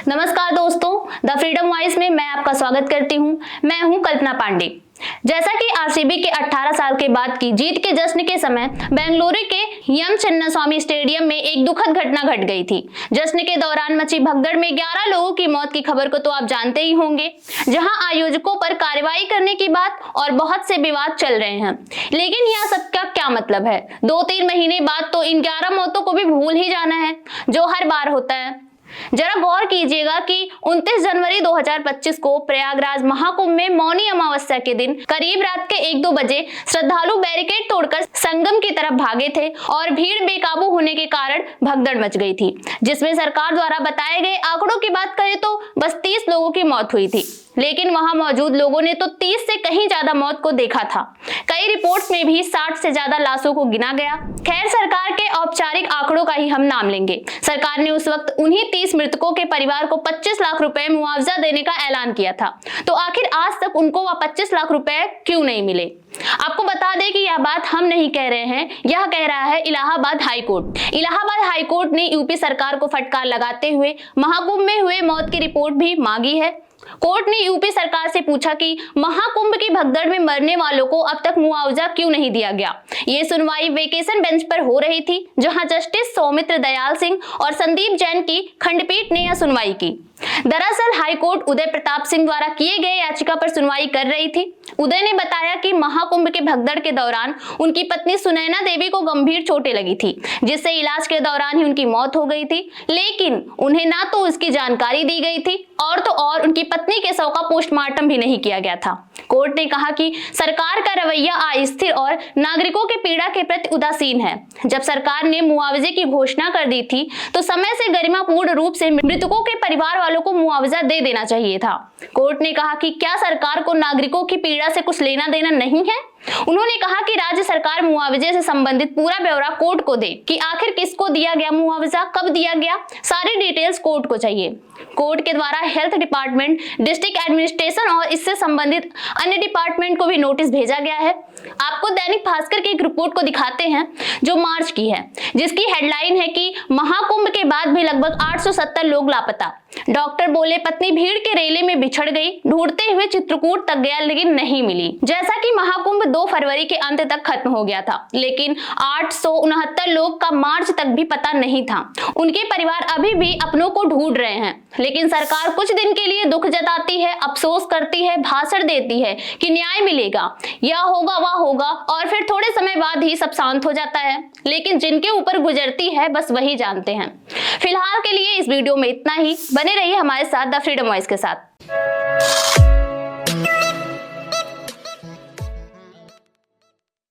नमस्कार दोस्तों, the freedom voice में मैं आपका स्वागत करती हूं। मैं हूं कल्पना पांडे। जैसा कि आरसीबी के 18 साल के बाद की जीत के जश्न के समय बेंगलुरु के एम चिन्नास्वामी स्टेडियम में एक दुखद घटना घट गई थी। जश्न के दौरान मची भगदड़ में 11 लोगों की मौत की खबर को तो आप जानते ही होंगे, जहां आयोजकों पर कार्रवाई करने की बात और बहुत से विवाद चल रहे हैं। लेकिन यह सब का क्या मतलब है? 2-3 महीने बाद तो इन 11 मौतों को भी भूल ही जाना है, जो हर बार होता है। जरा गौर कीजिएगा कि 29 जनवरी 2025 को प्रयागराज महाकुंभ में मौनी अमावस्या के दिन करीब रात के 1-2 बजे श्रद्धालु बैरिकेड तोड़कर संगम की तरफ भागे थे और भीड़ बेकाबू होने के कारण भगदड़ मच गई थी, जिसमें सरकार द्वारा बताए गए आंकड़ों की बात करें तो बस 30 लोगों की मौत हुई थी। लेकिन वहां मौजूद लोगों ने तो 30 से कहीं ज्यादा मौत को देखा था। कई रिपोर्ट्स में भी 60 से ज्यादा लाशों को गिना गया। खैर, सरकार के औपचारिक आंकड़ों का ही हम नाम लेंगे। सरकार ने उस वक्त उन्हीं 30 मृतकों के परिवार को 25 लाख रुपए मुआवजा देने का ऐलान किया था। तो आखिर आज तक उनको वह 25 लाख रुपए क्यों नहीं मिले? आपको बता दें कि यह बात हम नहीं कह रहे हैं, यह कह रहा है Allahabad high court. Allahabad high court ने यूपी सरकार को फटकार लगाते हुए महाकुंभ में हुए मौत की रिपोर्ट भी मांगी है। कोर्ट ने यूपी सरकार से पूछा कि महाकुंभ की भगदड़ में मरने वालों को अब तक मुआवजा क्यों नहीं दिया गया। ये सुनवाई वेकेशन बेंच पर हो रही थी, जहां जस्टिस सौमित्र दयाल सिंह और संदीप जैन की खंडपीठ ने यह सुनवाई की। दरअसल हाईकोर्ट उदय प्रताप सिंह द्वारा किए गए याचिका पर सुनवाई कर रही थी। उदय ने बताया कि महाकुंभ के भगदड़ के दौरान उनकी पत्नी सुनैना देवी को गंभीर चोटें लगी थी, जिससे इलाज के दौरान ही उनकी मौत हो गई थी। लेकिन उन्हें ना तो उसकी जानकारी दी गई थी और तो और उनकी पत्नी के शव का पोस्टमार्टम भी नहीं किया गया था। कोर्ट ने कहा कि सरकार का रवैया अस्थिर और नागरिकों के पीड़ा के प्रति उदासीन है। जब सरकार ने मुआवजे की घोषणा कर दी थी तो समय से गरिमापूर्ण रूप से मृतकों के परिवार वालों को मुआवजा दे देना चाहिए था। कोर्ट ने कहा कि क्या सरकार को नागरिकों की पीड़ा से कुछ लेना देना नहीं है? उन्होंने कहा कि राज्य सरकार मुआवजे से संबंधित पूरा ब्यौरा कोर्ट को दे कि आखिर किसको दिया गया मुआवजा, कब दिया गया, सारी डिटेल्स कोर्ट को चाहिए। कोर्ट के द्वारा हेल्थ डिपार्टमेंट, डिस्ट्रिक्ट एडमिनिस्ट्रेशन और इससे संबंधित अन्य डिपार्टमेंट को भी नोटिस भेजा गया है। आपको दैनिक भास्कर की एक रिपोर्ट को दिखाते हैं जो मार्च की है, जिसकी हेडलाइन है कि महाकुंभ के बाद भी लगभग 870 लोग लापता। डॉक्टर बोले पत्नी भीड़ के रेले में बिछड़ गई, ढूंढते हुए चित्रकूट तक गया लेकिन नहीं मिली। जैसा कि महाकुंभ 2 फरवरी के अंत तक खत्म हो गया था, लेकिन 869 लोग का मार्च तक भी पता नहीं था। उनके परिवार अभी भी अपनों को ढूंढ रहे हैं। लेकिन सरकार कुछ दिन के लिए दुख जताती है, अफसोस करती है, भाषण देती है कि न्याय मिलेगा, यह होगा वह होगा, और फिर थोड़े समय बाद ही सब शांत हो जाता है। लेकिन जिनके ऊपर गुजरती है बस वही जानते हैं। फिलहाल के लिए इस वीडियो में इतना ही। बने रहिए हमारे साथ द फ्रीडम वॉइस के साथ।